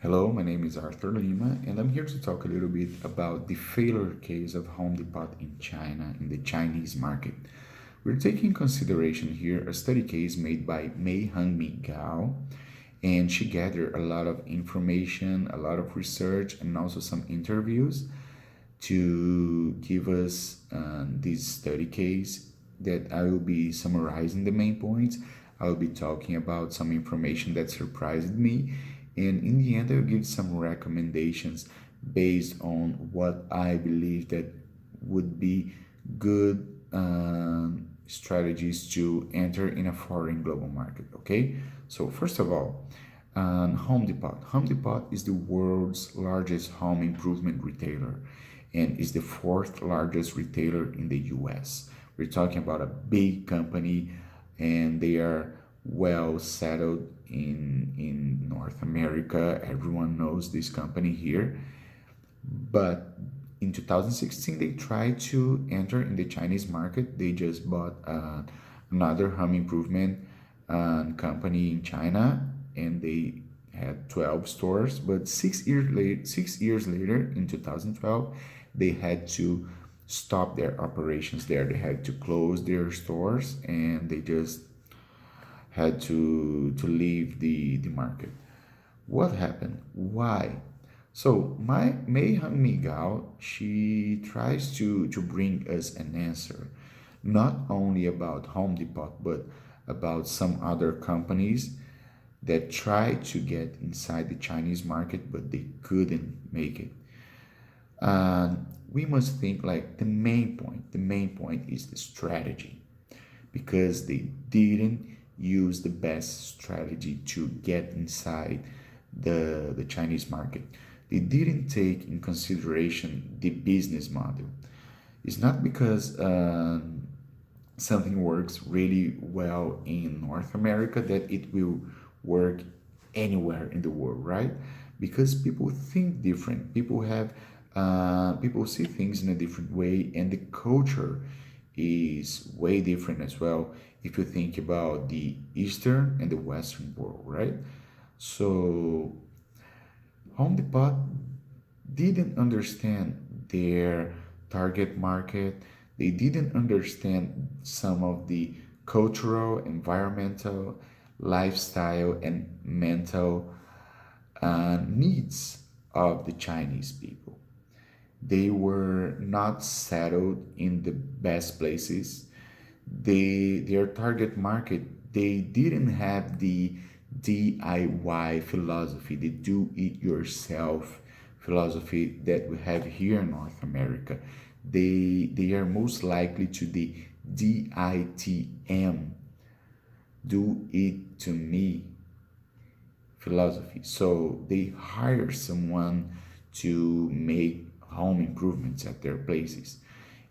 Hello, my name is Arthur Lima, and I'm here to talk a little bit about the failure case of Home Depot in China, in the Chinese market. We're taking in consideration here a study case made by Mei Hangmi Gao, and she gathered a lot of information, a lot of research, and also some interviews to give us this study case that I will be summarizing the main points. I will be talking about some information that surprised me, and in the end, I will give some recommendations based on what I believe that would be good strategies to enter in a foreign global market. Okay, so first of all, Home Depot. Home Depot is the world's largest home improvement retailer and is the fourth largest retailer in the US. We're talking about a big company and they are well settled in North America. Everyone knows this company here. But in 2016, they tried to enter in the Chinese market. They just bought another home improvement company in China, and they had 12 stores. But 6 years later, in 2012, they had to stop their operations there. They had to close their stores, and they just had to leave the market. What happened? Why? So my Mei Hang Migao, she tries to bring us an answer, not only about Home Depot, but about some other companies that tried to get inside the Chinese market, but they couldn't make it. And we must think like the main point is the strategy because they didn't use the best strategy to get inside the Chinese market. They didn't take in consideration the business model. It's not because something works really well in North America that it will work anywhere in the world, right? Because people think different. People see things in a different way, and the culture is way different as well. If you think about the Eastern and the Western world, right? So Home Depot didn't understand their target market. They didn't understand some of the cultural, environmental, lifestyle, and mental needs of the Chinese people. They were not settled in the best places. Their target market, they didn't have the DIY philosophy, the do it yourself philosophy that we have here in North America. They are most likely to the DITM, do it to me philosophy. So they hire someone to make home improvements at their places.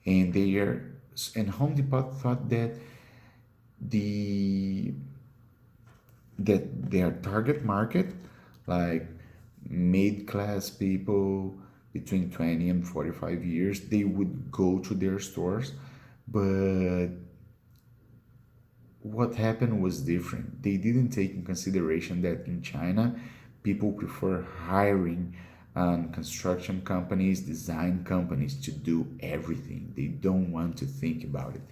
And they are and Home Depot thought that the their target market, like mid-class people between 20 and 45 years, they would go to their stores. But what happened was different. They didn't take in consideration that in China, people prefer hiring construction companies, design companies to do everything. They don't want to think about it.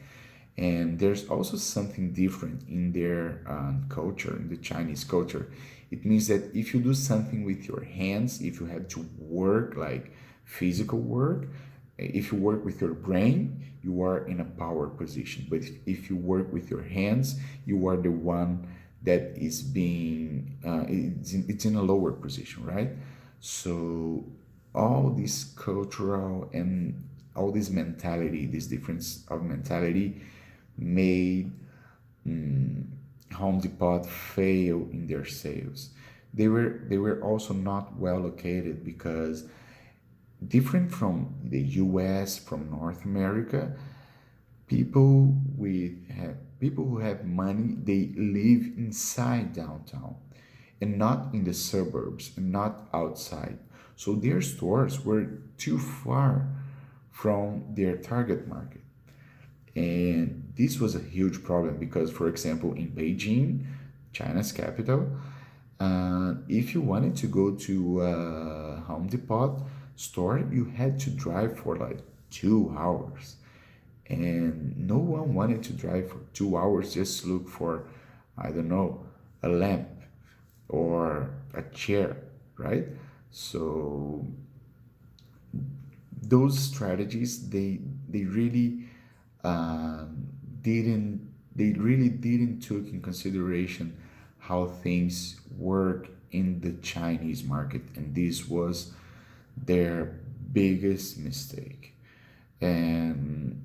And there's also something different in their culture, in the Chinese culture. It means that if you do something with your hands, if you have to work like physical work, if you work with your brain, you are in a power position. But if you work with your hands, you are the one that is being, it's in a lower position, right? So all this cultural and all this mentality, this difference of mentality made Home Depot fail in their sales. They were also not well located because different from the US, from North America, people who have money, they live inside downtown and not in the suburbs and not outside. So their stores were too far from their target market. And this was a huge problem because, for example, in Beijing, China's capital, If you wanted to go to a Home Depot store, you had to drive for like 2 hours. And no one wanted to drive for 2 hours just to look for, I don't know, a lamp or a chair, right? So those strategies, they really um, didn't they really didn't took in consideration how things work in the Chinese market, and this was their biggest mistake. And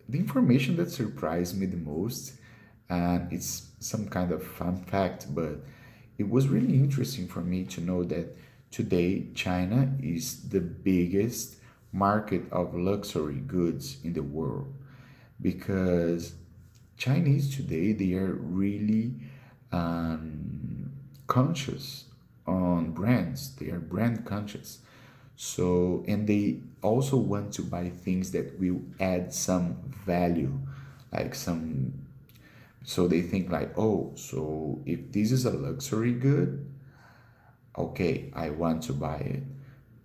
the information that surprised me the most, and it's some kind of fun fact, but it was really interesting for me to know that today China is the biggest market of luxury goods in the world, because Chinese today, they are really conscious on brands. They are brand conscious. So, and they also want to buy things that will add some value, like some. So they think like, oh, so if this is a luxury good, okay, I want to buy it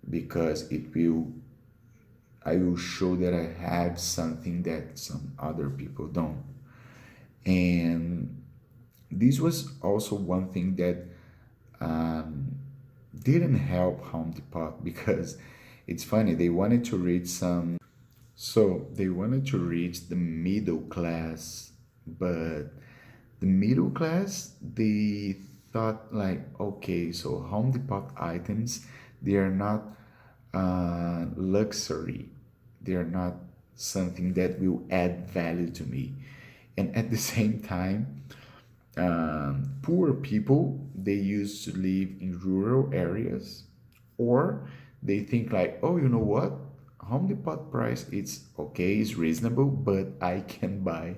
because I will show that I have something that some other people don't. And this was also one thing that um, didn't help Home Depot because it's funny, they wanted to reach some, so they wanted to reach the middle class, but the middle class, they thought like, okay, so Home Depot items, they are not luxury, they are not something that will add value to me. And at the same time, poor people, they used to live in rural areas, or they think like, oh, you know what, Home Depot price, it's okay, it's reasonable, but I can buy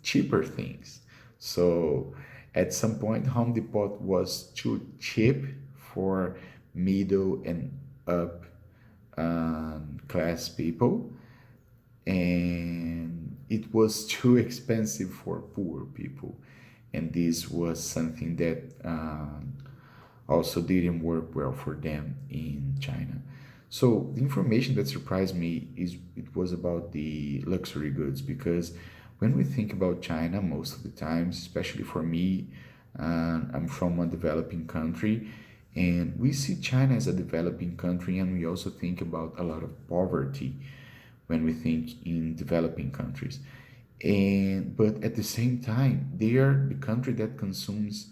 cheaper things. So at some point, Home Depot was too cheap for middle and up class people, and it was too expensive for poor people. And this was something that also didn't work well for them in China. So the information that surprised me is it was about the luxury goods, because when we think about China, most of the times, especially for me, I'm from a developing country, and we see China as a developing country, and we also think about a lot of poverty when we think in developing countries. And but at the same time, they are the country that consumes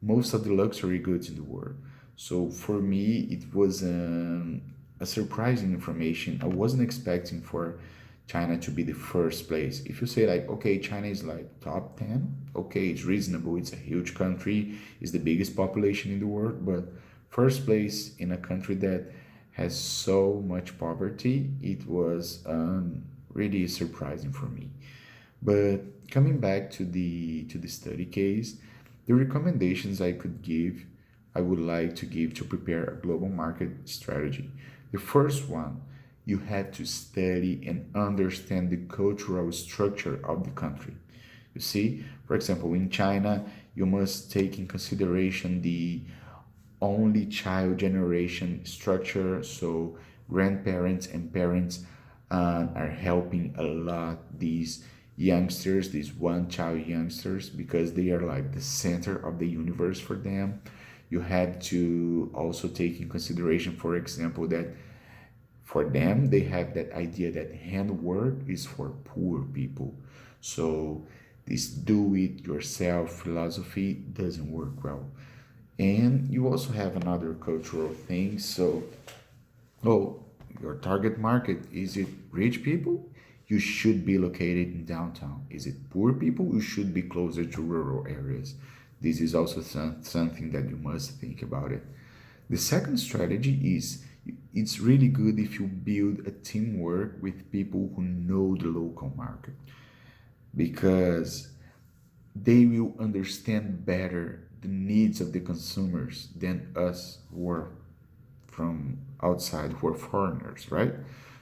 most of the luxury goods in the world. So for me, it was a surprising information. I wasn't expecting for China to be the first place. If you say like, okay, China is like top 10, okay, it's reasonable. It's a huge country, it's the biggest population in the world, but first place in a country that has so much poverty, it was really surprising for me. But coming back to the study case, the recommendations I would like to give to prepare a global market strategy. The first one, you had to study and understand the cultural structure of the country. You see, for example, in China, you must take in consideration the only child generation structure. So grandparents and parents are helping a lot these youngsters, these one child youngsters, because they are like the center of the universe for them. You had to also take in consideration, for example, that for them they have that idea that handwork is for poor people. So this do it yourself philosophy doesn't work well. And you also have another cultural thing. So, oh, your target market, is it rich people? You should be located in downtown. Is it poor people? You should be closer to rural areas. This is also something that you must think about it. The second strategy is it's really good if you build a teamwork with people who know the local market, because they will understand better the needs of the consumers than us who are from outside, who are foreigners, right?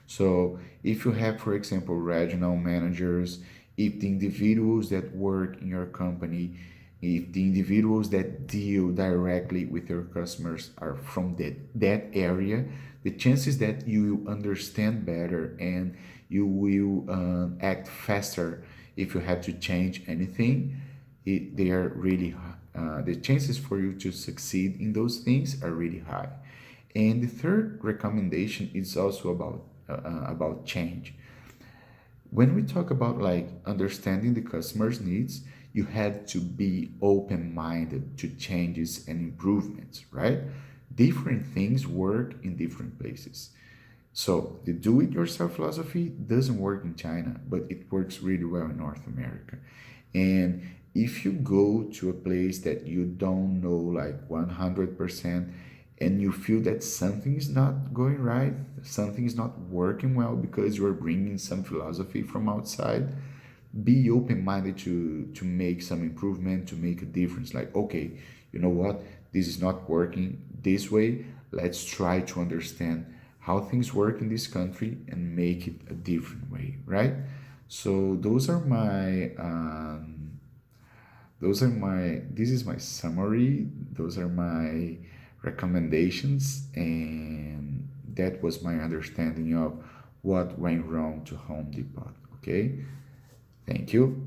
So if you have, for example, regional managers, if the individuals that work in your company if the individuals that deal directly with your customers are from that area, the chances that you will understand better and you will act faster if you have to change anything, they are really high. The chances for you to succeed in those things are really high. And the third recommendation is also about change. When we talk about like understanding the customer's needs, you have to be open-minded to changes and improvements, right? Different things work in different places. So the do-it-yourself philosophy doesn't work in China, but it works really well in North America. And if you go to a place that you don't know like 100% and you feel that something is not going right, something is not working well because you're bringing some philosophy from outside, be open-minded to make some improvement, to make a difference. Like, okay, you know what, this is not working this way, let's try to understand how things work in this country and make it a different way, right? So this is my summary, those are my recommendations, and that was my understanding of what went wrong to Home Depot. Okay, thank you.